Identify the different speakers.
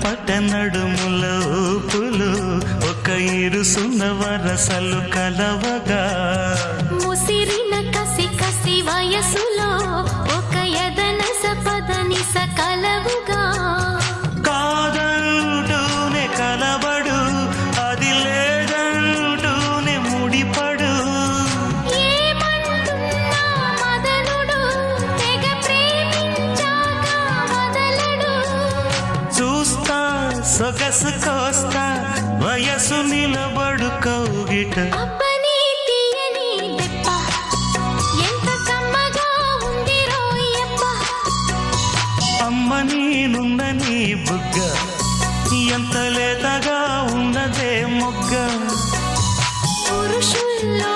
Speaker 1: పట నడుముల ఊపులు ఒక ఇరుసున్న వరసలు కలవగా
Speaker 2: ముసిరిన కసి కసి వయసులో ఒక యదన సపదని సకలవుగా
Speaker 1: కాదంటూనే కలబడు అది లేదంటూనే ముడిపడు
Speaker 2: ఏమంటున్నా మదనుడు తెగ ప్రేమించాక వదలడు
Speaker 1: చూస్తా సొగసు కోస్తా వయసు నిలబడు కౌగిట
Speaker 2: అబ్బని తీయని దెప్ప ఎంత కమ్మగా ఉంది రోయప్ప
Speaker 1: అమ్మ నేనున్న నీ బుగ్గ ఎంత లేతగా ఉన్నదే మొగ్గ
Speaker 2: పురుషుల్లో